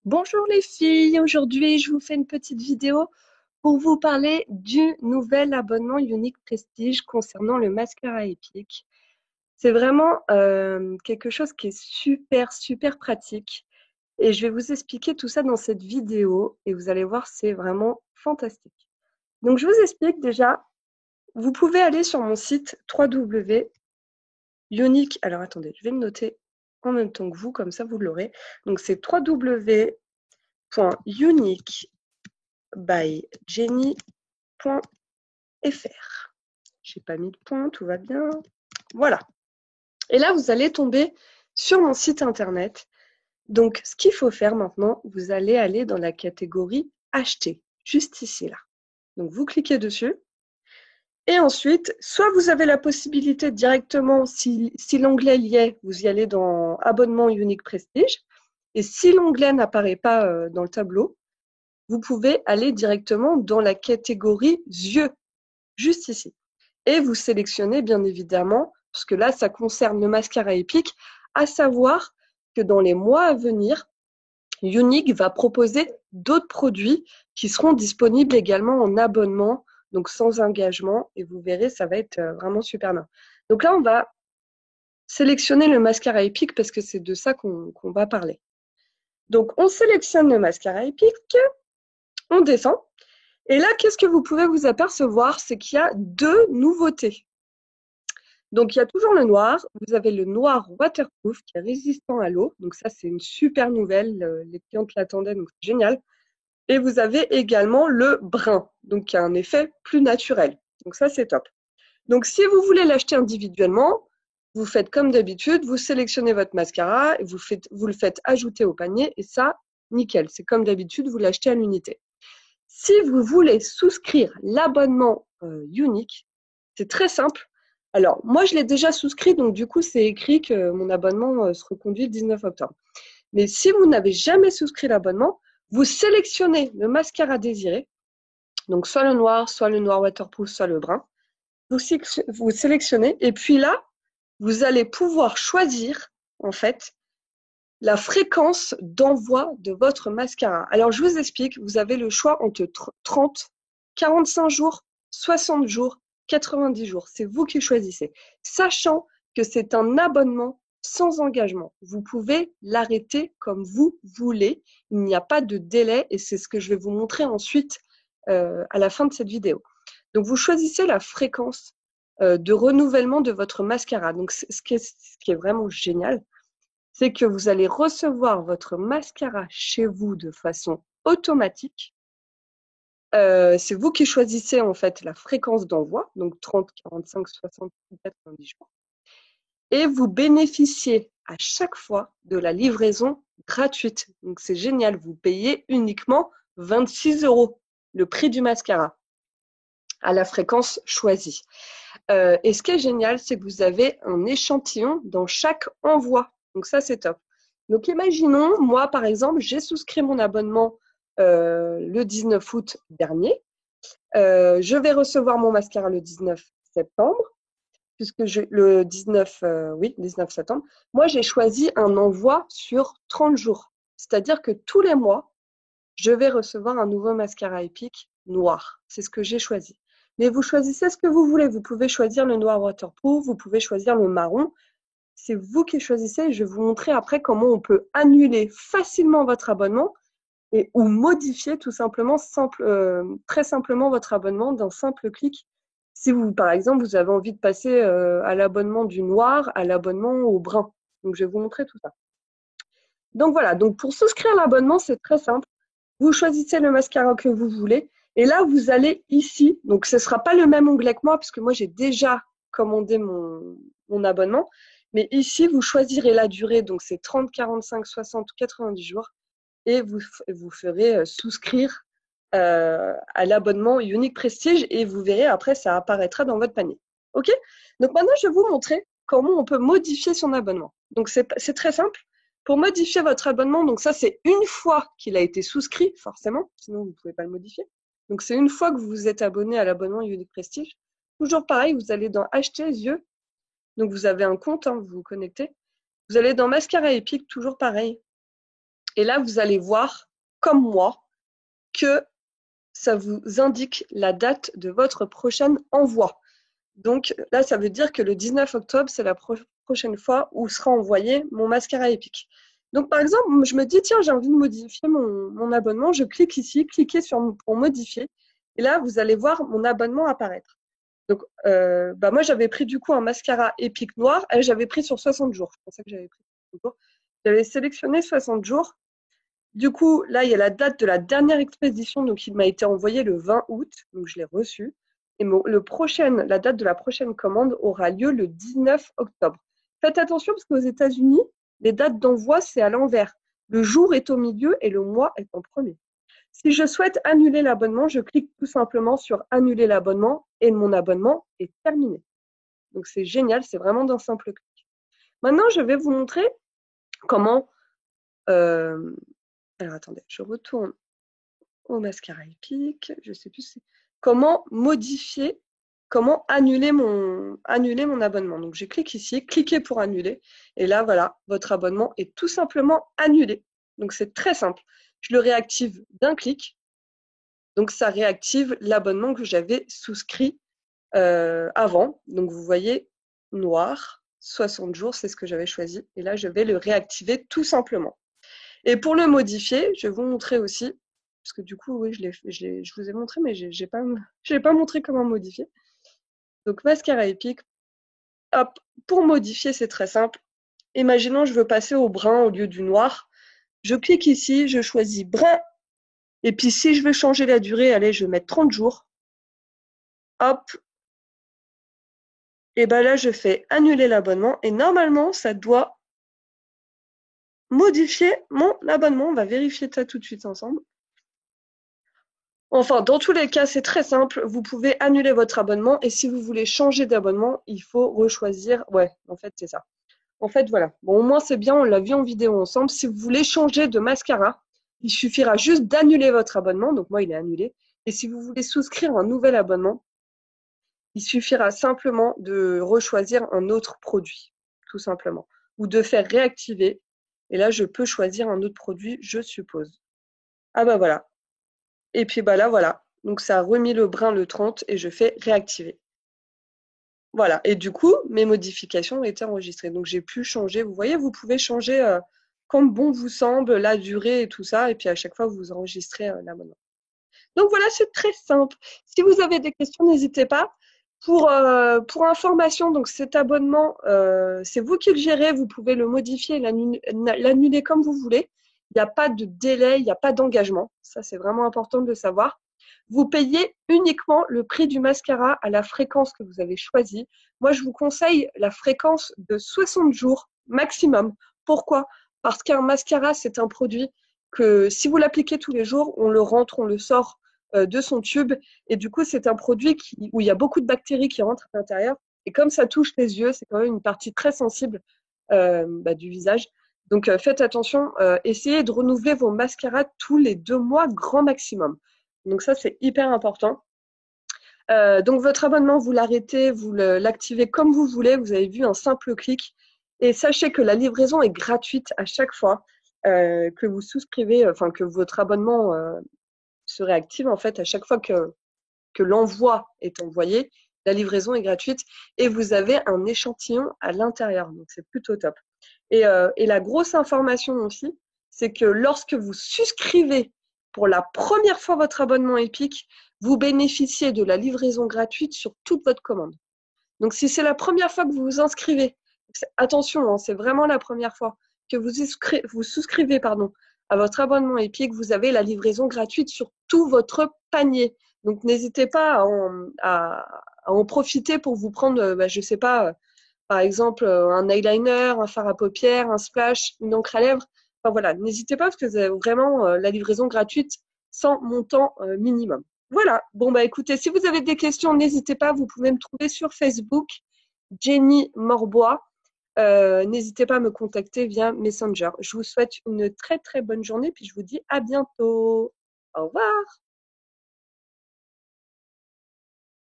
Bonjour les filles, aujourd'hui je vous fais une petite vidéo pour vous parler du nouvel abonnement Unique Prestige concernant le mascara épique. C'est vraiment quelque chose qui est super pratique et je vais vous expliquer tout ça dans cette vidéo et vous allez voir, c'est vraiment fantastique. Donc je vous explique déjà, vous pouvez aller sur mon site www.unique, alors attendez, je vais le noter en même temps que vous, comme ça vous l'aurez. Donc c'est www.unique by jenny.fr. J'ai pas mis de point, tout va bien. Voilà. Et là, vous allez tomber sur mon site internet. Donc, ce qu'il faut faire maintenant, vous allez aller dans la catégorie acheter, juste ici, là. Donc, vous cliquez dessus. Et ensuite, soit vous avez la possibilité directement, si l'onglet y est, vous y allez dans abonnement Unique Prestige. Et si l'onglet n'apparaît pas dans le tableau, vous pouvez aller directement dans la catégorie yeux, juste ici. Et vous sélectionnez bien évidemment, parce que là, ça concerne le mascara épique, à savoir que dans les mois à venir, Unique va proposer d'autres produits qui seront disponibles également en abonnement, donc sans engagement, et vous verrez, ça va être vraiment super bien. Donc là, on va sélectionner le mascara épique parce que c'est de ça qu'on va parler. Donc, on sélectionne le mascara épique, on descend, et là, qu'est-ce que vous pouvez vous apercevoir? C'est qu'il y a deux nouveautés. Donc, il y a toujours le noir. Vous avez le noir waterproof qui est résistant à l'eau. Donc, ça, c'est une super nouvelle. Les clientes l'attendaient, donc c'est génial. Et vous avez également le brun, donc qui a un effet plus naturel. Donc, ça, c'est top. Donc, si vous voulez l'acheter individuellement, vous faites comme d'habitude, vous sélectionnez votre mascara, et vous le faites ajouter au panier et ça, nickel. C'est comme d'habitude, vous l'achetez à l'unité. Si vous voulez souscrire l'abonnement unique, c'est très simple. Alors, moi, je l'ai déjà souscrit, donc du coup, c'est écrit que mon abonnement se reconduit le 19 octobre. Mais si vous n'avez jamais souscrit l'abonnement, vous sélectionnez le mascara désiré, donc soit le noir waterproof, soit le brun. Vous sélectionnez, et puis là, vous allez pouvoir choisir, en fait, la fréquence d'envoi de votre mascara. Alors, je vous explique, vous avez le choix entre 30, 45 jours, 60 jours, 90 jours. C'est vous qui choisissez. Sachant que c'est un abonnement sans engagement. Vous pouvez l'arrêter comme vous voulez. Il n'y a pas de délai et c'est ce que je vais vous montrer ensuite à la fin de cette vidéo. Donc, vous choisissez la fréquence de renouvellement de votre mascara. Donc, ce qui est vraiment génial, c'est que vous allez recevoir votre mascara chez vous de façon automatique. C'est vous qui choisissez en fait la fréquence d'envoi, donc 30, 45, 60, 90 jours. Et vous bénéficiez à chaque fois de la livraison gratuite. Donc c'est génial, vous payez uniquement 26 €, le prix du mascara, à la fréquence choisie. Et ce qui est génial, c'est que vous avez un échantillon dans chaque envoi. Donc ça, c'est top. Donc imaginons, moi par exemple, j'ai souscrit mon abonnement le 19 août dernier. Je vais recevoir mon mascara le 19 septembre, puisque le 19, 19 septembre. Moi, j'ai choisi un envoi sur 30 jours. C'est-à-dire que tous les mois, je vais recevoir un nouveau mascara épique noir. C'est ce que j'ai choisi. Mais vous choisissez ce que vous voulez. Vous pouvez choisir le noir waterproof, vous pouvez choisir le marron. C'est vous qui choisissez. Je vais vous montrer après comment on peut annuler facilement votre abonnement ou modifier tout simplement, très simplement votre abonnement d'un simple clic. Si vous, par exemple, vous avez envie de passer à l'abonnement du noir à l'abonnement au brun. Donc, je vais vous montrer tout ça. Donc, voilà. Donc, pour souscrire l'abonnement, c'est très simple. Vous choisissez le mascara que vous voulez. Et là, vous allez ici. Donc, ce ne sera pas le même onglet que moi, puisque moi, j'ai déjà commandé mon abonnement. Mais ici, vous choisirez la durée. Donc, c'est 30, 45, 60 ou 90 jours. Et vous ferez souscrire à l'abonnement Unique Prestige. Et vous verrez, après, ça apparaîtra dans votre panier. OK? Donc, maintenant, je vais vous montrer comment on peut modifier son abonnement. Donc, c'est très simple. Pour modifier votre abonnement, donc ça, c'est une fois qu'il a été souscrit, forcément, sinon vous ne pouvez pas le modifier. Donc, c'est une fois que vous vous êtes abonné à l'abonnement Unique Prestige. Toujours pareil, vous allez dans Acheter yeux. Donc, vous avez un compte, hein, vous vous connectez. Vous allez dans Mascara épique, toujours pareil. Et là, vous allez voir, comme moi, que ça vous indique la date de votre prochain envoi. Donc là, ça veut dire que le 19 octobre, c'est la prochaine fois où sera envoyé mon mascara épique. Donc par exemple, je me dis, tiens, j'ai envie de modifier mon abonnement. Je clique ici, cliquez pour modifier. Et là, vous allez voir mon abonnement apparaître. Donc moi, j'avais pris du coup un mascara épique noir. Et j'avais pris sur 60 jours. Je pensais que j'avais pris 60 jours. J'avais sélectionné 60 jours. Du coup, là, il y a la date de la dernière expédition, donc il m'a été envoyé le 20 août, donc je l'ai reçu. Et la date de la prochaine commande aura lieu le 19 octobre. Faites attention parce qu'aux États-Unis, les dates d'envoi, c'est à l'envers. Le jour est au milieu et le mois est en premier. Si je souhaite annuler l'abonnement, je clique tout simplement sur annuler l'abonnement et mon abonnement est terminé. Donc c'est génial, c'est vraiment d'un simple clic. Maintenant, je vais vous montrer comment alors attendez, je retourne au mascara épique. Je sais plus comment modifier, comment annuler mon abonnement. Donc je clique ici, cliquez pour annuler. Et là, voilà, votre abonnement est tout simplement annulé. Donc c'est très simple. Je le réactive d'un clic. Donc ça réactive l'abonnement que j'avais souscrit avant. Donc vous voyez, noir, 60 jours, c'est ce que j'avais choisi. Et là, je vais le réactiver tout simplement. Et pour le modifier, je vais vous montrer aussi, parce que du coup, oui, je vous ai montré, mais je n'ai pas montré comment modifier. Donc, mascara épique. Hop, pour modifier, c'est très simple. Imaginons, je veux passer au brun au lieu du noir. Je clique ici, je choisis brun. Et puis, si je veux changer la durée, allez, je vais mettre 30 jours. Hop. Et bien là, je fais annuler l'abonnement. Et normalement, ça doit modifier mon abonnement. On va vérifier ça tout de suite ensemble. Enfin, dans tous les cas, c'est très simple. Vous pouvez annuler votre abonnement et si vous voulez changer d'abonnement, il faut rechoisir. Ouais, en fait, c'est ça. En fait, voilà. Bon, au moins, c'est bien, on l'a vu en vidéo ensemble. Si vous voulez changer de mascara, il suffira juste d'annuler votre abonnement. Donc, moi, il est annulé. Et si vous voulez souscrire un nouvel abonnement, il suffira simplement de rechoisir un autre produit, tout simplement. Ou de faire réactiver. Et là, je peux choisir un autre produit, je suppose. Ah bah voilà. Et puis bah là, voilà. Donc ça a remis le brun le 30 et je fais réactiver. Voilà. Et du coup, mes modifications ont été enregistrées. Donc j'ai pu changer. Vous voyez, vous pouvez changer comme bon vous semble, la durée et tout ça. Et puis à chaque fois, vous enregistrez l'abonnement. Donc voilà, c'est très simple. Si vous avez des questions, n'hésitez pas. Pour information, donc cet abonnement, c'est vous qui le gérez. Vous pouvez le modifier, l'annuler comme vous voulez. Il n'y a pas de délai, il n'y a pas d'engagement. Ça, c'est vraiment important de le savoir. Vous payez uniquement le prix du mascara à la fréquence que vous avez choisie. Moi, je vous conseille la fréquence de 60 jours maximum. Pourquoi? Parce qu'un mascara, c'est un produit que si vous l'appliquez tous les jours, on le rentre, on le sort de son tube. Et du coup, c'est un produit où il y a beaucoup de bactéries qui rentrent à l'intérieur. Et comme ça touche les yeux, c'est quand même une partie très sensible du visage. Donc, faites attention. Essayez de renouveler vos mascaras tous les 2 mois, grand maximum. Donc, ça, c'est hyper important. Donc, votre abonnement, vous l'arrêtez, vous l'activez comme vous voulez. Vous avez vu un simple clic. Et sachez que la livraison est gratuite à chaque fois que vous souscrivez, enfin, que votre abonnement se réactive en fait à chaque fois que l'envoi est envoyé, la livraison est gratuite et vous avez un échantillon à l'intérieur. Donc, c'est plutôt top. Et la grosse information aussi, c'est que lorsque vous souscrivez pour la première fois votre abonnement Epic, vous bénéficiez de la livraison gratuite sur toute votre commande. Donc, si c'est la première fois que vous vous inscrivez, attention, hein, c'est vraiment la première fois que vous souscrivez à votre abonnement Epic, vous avez la livraison gratuite sur tout votre panier. Donc, n'hésitez pas à en profiter pour vous prendre, je ne sais pas, par exemple, un eyeliner, un fard à paupières, un splash, une encre à lèvres. Enfin voilà, n'hésitez pas parce que vous avez vraiment la livraison gratuite sans montant minimum. Voilà. Bon, bah écoutez, si vous avez des questions, n'hésitez pas. Vous pouvez me trouver sur Facebook, Jenny Morbois. N'hésitez pas à me contacter via Messenger. Je vous souhaite une très très bonne journée, puis je vous dis à bientôt. Au revoir.